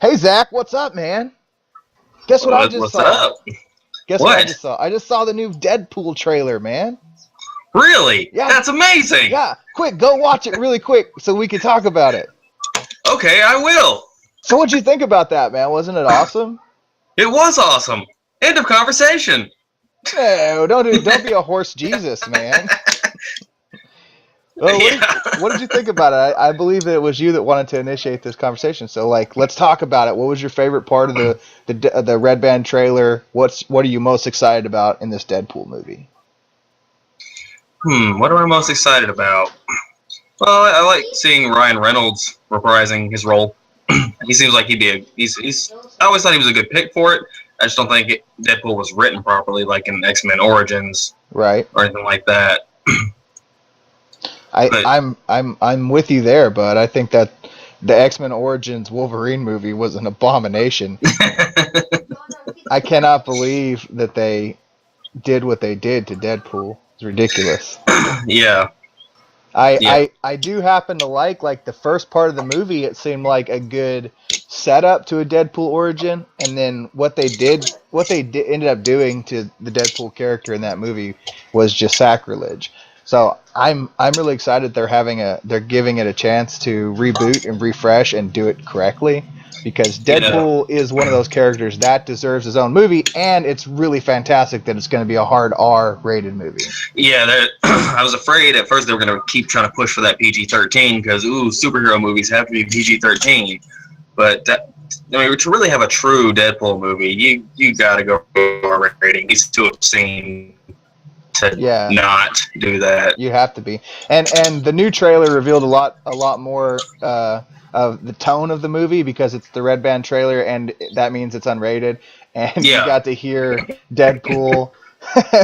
Hey Zach, what's up, man? Guess what I just What's saw? up? Guess what I What? just saw? I just saw the new Deadpool trailer, man. Really? Yeah, That's amazing. yeah. Quick, go watch it really quick so we can talk about it. Okay, I will. So what'd you think about that, man? Wasn't it awesome? It was awesome. End of conversation. No, don't be a horse Jesus, man. Well, Yeah. what did you think about it? I believe that it was you that wanted to initiate this conversation. So like, let's talk about it. What was your favorite part of the Red Band trailer? What are you most excited about in this Deadpool movie? What am I most excited about? Well, I like seeing Ryan Reynolds reprising his role. He seems like he'd be he's. I always thought he was a good pick for it. I just don't think Deadpool was written properly, like in X-Men Origins Right. or anything like that. I, But I'm I'm with you there, but I think that the X-Men Origins Wolverine movie was an abomination. I cannot believe that they did what they did to Deadpool. It's ridiculous. yeah, I, yeah, I I do happen to like the first part of the movie. It seemed like a good setup to a Deadpool origin, and then ended up doing to the Deadpool character in that movie was just sacrilege. So I'm really excited they're giving it a chance to reboot and refresh and do it correctly because yeah. Deadpool is one of those characters that deserves his own movie, and it's really fantastic that it's going to be a hard R rated movie. Yeah, I was afraid at first they were going to keep trying to push for that PG-13 because superhero movies have to be PG-13. But to really have a true Deadpool movie, you got to go R rating. He's too obscene to Yeah. not do that. You have to be, and the new trailer revealed a lot more of the tone of the movie because it's the Red Band trailer, and that means it's unrated. And you Yeah, got to hear Deadpool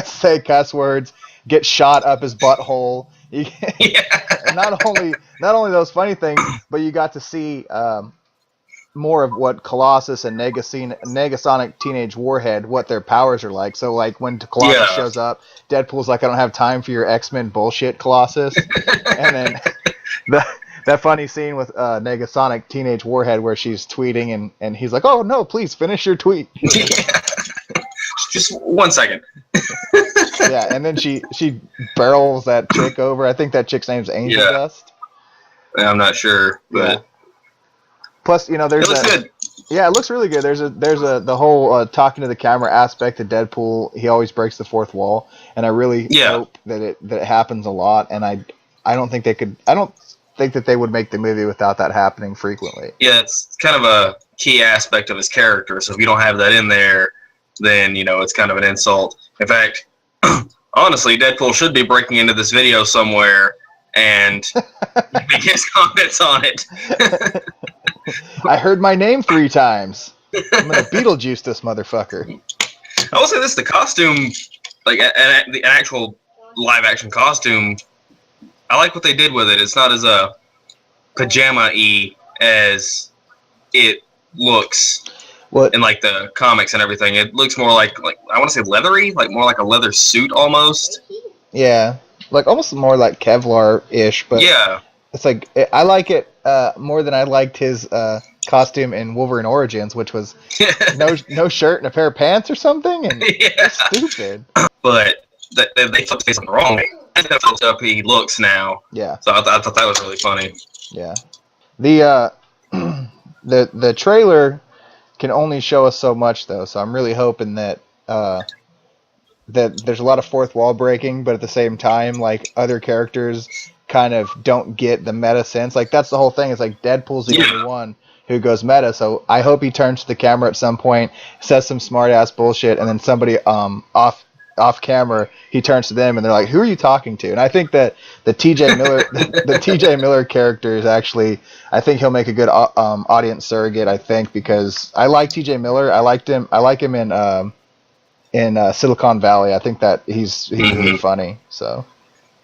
say cuss words, get shot up his butthole. yeah, And not only those funny things, but you got to see more of what Colossus and Negasonic Teenage Warhead, what their powers are like. So like when Colossus yeah. shows up, Deadpool's like, I don't have time for your X-Men bullshit, Colossus. And then the, that funny scene with Negasonic Teenage Warhead where she's tweeting and he's like, oh no, please finish your tweet. Yeah. Just 1 second. Yeah, and then she barrels that chick over. I think that chick's name's Angel Yeah, Dust. I'm not sure, Yeah. but Plus, it there's looks a good. yeah, it looks really good. There's a the whole talking to the camera aspect of Deadpool. He always breaks the fourth wall, and I really Yeah, hope that it happens a lot. And I don't think that they would make the movie without that happening frequently. yeah. It's kind of a key aspect of his character. So if you don't have that in there, then it's kind of an insult. In fact, honestly, Deadpool should be breaking into this video somewhere and giving his comments on it. I heard my name 3 times. I'm gonna Beetlejuice this motherfucker. I will say this: the costume, like an actual live action costume, I like what they did with it. It's not as pajama-y as it looks What? in like the comics and everything. It looks more like I want to say leathery, like more like a leather suit almost. Yeah, like almost more like Kevlar-ish, but Yeah, it's like I like it more than I liked his costume in Wolverine Origins, which was no shirt and a pair of pants or something, and yeah. it's stupid. But they flipped something wrong. And how flipped up he looks now. Yeah, So I thought that was really funny. yeah. The the trailer can only show us so much though, so I'm really hoping that there's a lot of fourth wall breaking, but at the same time, like other characters kind of don't get the meta sense. Like that's the whole thing. It's like Deadpool's the only Yeah, one who goes meta. So I hope he turns to the camera at some point, says some smart ass bullshit, and then somebody off camera he turns to them and they're like, "Who are you talking to?" And I think that the TJ Miller the TJ Miller character is actually, I think he'll make a good audience surrogate. I think because I like TJ Miller. I liked him. I like him in Silicon Valley. I think that he's really funny. So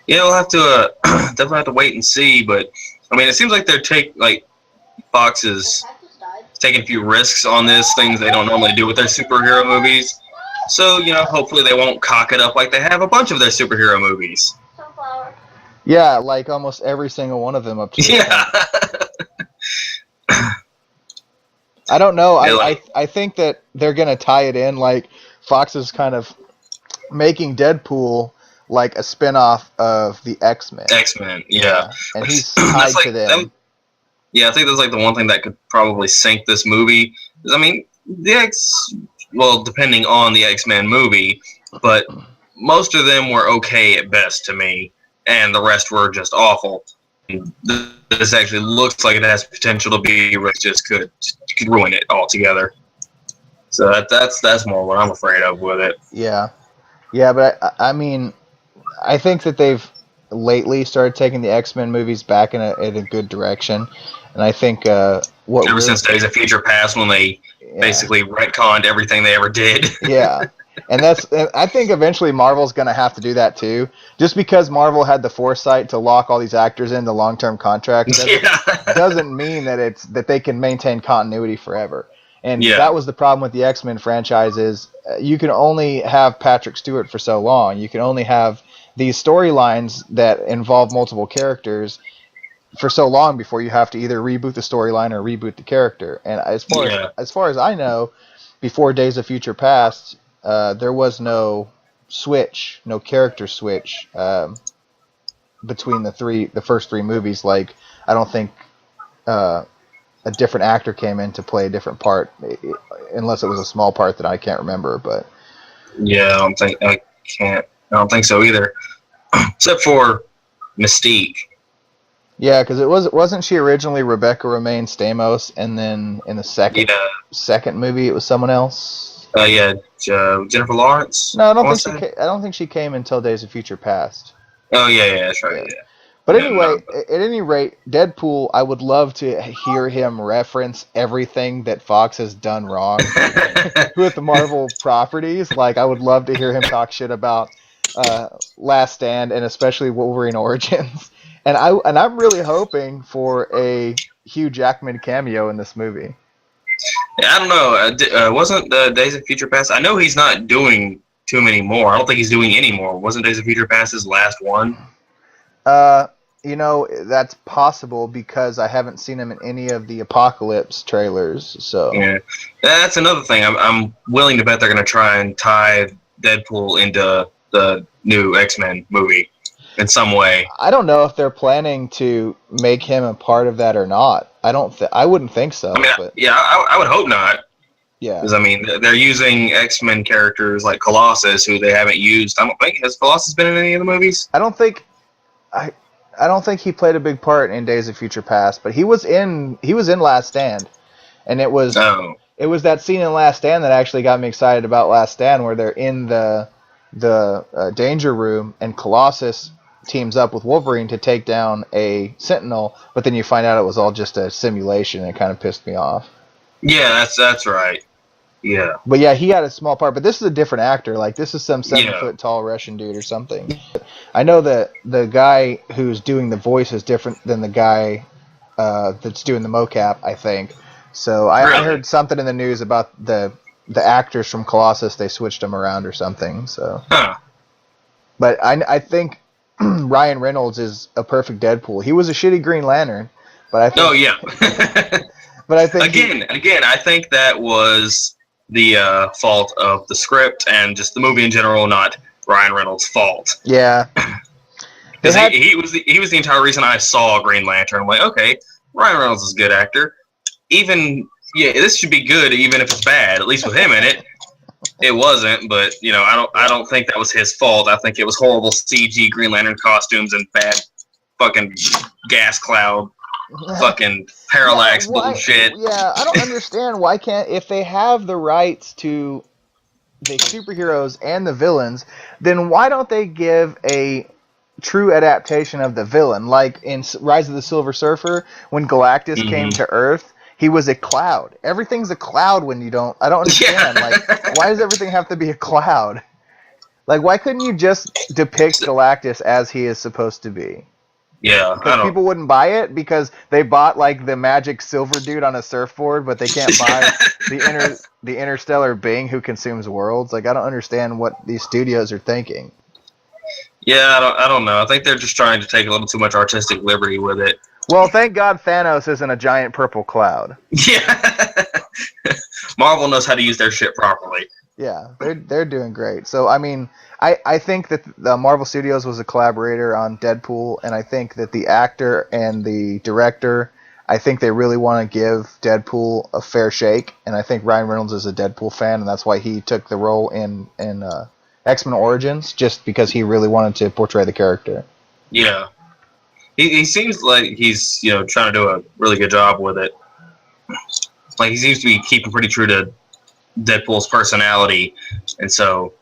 yeah. We'll have to definitely have to wait and see. But I mean, it seems like Fox is taking a few risks on this, things they don't normally do with their superhero movies. So hopefully they won't cock it up like they have a bunch of their superhero movies. yeah, like almost every single one of them up to this point. Yeah. I don't know. Like, I think that they're gonna tie it in. Like Fox is kind of making Deadpool like a spin-off of the X-Men. X-Men, yeah. And he's That's tied like to them. yeah, I think that's like the one thing that could probably sink this movie. I mean, well, depending on the X-Men movie, but most of them were okay at best to me, and the rest were just awful. This actually looks like it has potential to be, but just could ruin it altogether. So that's more what I'm afraid of with it. Yeah, but I mean, I think that they've lately started taking the X-Men movies back in a good direction, and I think Ever since Days of Future Past, when they basically retconned everything they ever did. Yeah. And I think eventually Marvel's going to have to do that too. Just because Marvel had the foresight to lock all these actors into long-term contracts doesn't mean that they can maintain continuity forever. And that was the problem with the X-Men franchises. You can only have Patrick Stewart for so long. You can only have these storylines that involve multiple characters for so long before you have to either reboot the storyline or reboot the character. And as far as I know, before Days of Future Past, there was no character switch between the first three movies. Like, I don't think a different actor came in to play a different part, unless it was a small part that I can't remember. But yeah, I don't think so either, except for Mystique. Yeah, because wasn't she originally Rebecca Romaine Stamos, and then in the second movie it was someone else. Jennifer Lawrence. No, I don't think she came until Days of Future Past. Oh yeah, that's right. Yeah. But anyway, at any rate, Deadpool, I would love to hear him reference everything that Fox has done wrong with the Marvel properties. Like, I would love to hear him talk shit about Last Stand and especially Wolverine Origins. And I'm really hoping for a Hugh Jackman cameo in this movie. Yeah, I don't know. Wasn't Days of Future Past? I know he's not doing too many more. I don't think he's doing any more. Wasn't Days of Future Past his last one? That's possible because I haven't seen him in any of the Apocalypse trailers. So yeah, that's another thing. I'm willing to bet they're going to try and tie Deadpool into the new X-Men movie in some way. I don't know if they're planning to make him a part of that or not. I wouldn't think so. I mean, but I would hope not. Yeah. Because, I mean, they're using X-Men characters like Colossus, who they haven't used. I don't think, has Colossus been in any of the movies? I don't think he played a big part in Days of Future Past, but he was in Last Stand. And it was that scene in Last Stand that actually got me excited about Last Stand, where they're in the danger room and Colossus teams up with Wolverine to take down a Sentinel, but then you find out it was all just a simulation, and it kind of pissed me off. Yeah, that's right. Yeah. But yeah, he had a small part, but this is a different actor. Like, this is some 7-foot tall Russian dude or something. I know that the guy who's doing the voice is different than the guy that's doing the mocap, I think. So I heard something in the news about the actors from Colossus, they switched them around or something. So, But I think Ryan Reynolds is a perfect Deadpool. He was a shitty Green Lantern, but I think. Oh yeah. But I think again, I think that was the fault of the script and just the movie in general, not Ryan Reynolds' fault. Yeah. Because he was the entire reason I saw Green Lantern. I'm like, okay, Ryan Reynolds is a good actor. This should be good, even if it's bad. At least with him in it. It wasn't, but I don't think that was his fault. I think it was horrible CG Green Lantern costumes and bad fucking gas cloud, fucking parallax bullshit. Yeah, I don't understand why if they have the rights to the superheroes and the villains, then why don't they give a true adaptation of the villain? Like in Rise of the Silver Surfer, when Galactus came to Earth, he was a cloud. Everything's a cloud when you don't. I don't understand. Yeah. Like, why does everything have to be a cloud? Like, why couldn't you just depict Galactus as he is supposed to be? Yeah, because people wouldn't buy it because they bought like the magic silver dude on a surfboard, but they can't buy the interstellar being who consumes worlds. Like, I don't understand what these studios are thinking. Yeah, I don't know. I think they're just trying to take a little too much artistic liberty with it. Well, thank God Thanos isn't a giant purple cloud. Yeah, Marvel knows how to use their shit properly. Yeah, they're doing great. So I mean, I think that the Marvel Studios was a collaborator on Deadpool, and I think that the actor and the director, I think they really want to give Deadpool a fair shake, and I think Ryan Reynolds is a Deadpool fan, and that's why he took the role in X-Men Origins, just because he really wanted to portray the character. Yeah, he seems like he's trying to do a really good job with it. Like he seems to be keeping pretty true to Deadpool's personality, and so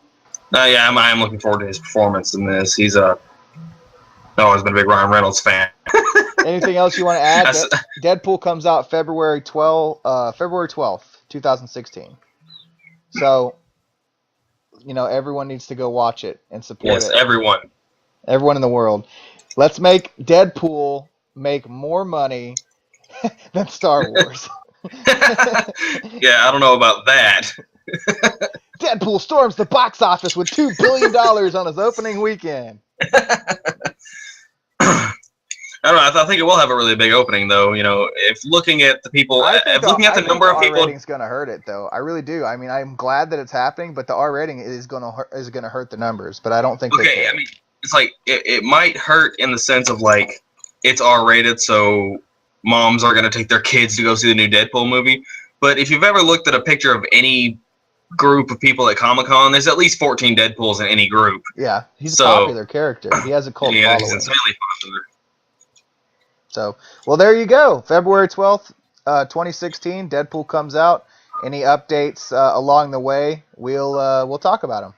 yeah, I'm looking forward to his performance in this. He's always been a big Ryan Reynolds fan. Anything else you want to add? Deadpool comes out February 12th, 2016. So, everyone needs to go watch it and support it. Yes, everyone in the world. Let's make Deadpool make more money than Star Wars. Yeah, I don't know about that. Deadpool storms the box office with $2 billion on his opening weekend. I don't know. I think it will have a really big opening, though. If looking at the people, looking at the number of people, R rating's going to hurt it, though. I really do. I mean, I'm glad that it's happening, but the R rating is going to hurt the numbers. But I don't think. Okay, I mean, it's like it might hurt in the sense of like it's R rated, so moms are going to take their kids to go see the new Deadpool movie. But if you've ever looked at a picture of any group of people at Comic-Con, there's at least 14 Deadpools in any group. Yeah, he's a popular character. He has a cult following. He's really popular. So, well, there you go. February 12th, 2016, Deadpool comes out. Any updates along the way, we'll talk about them.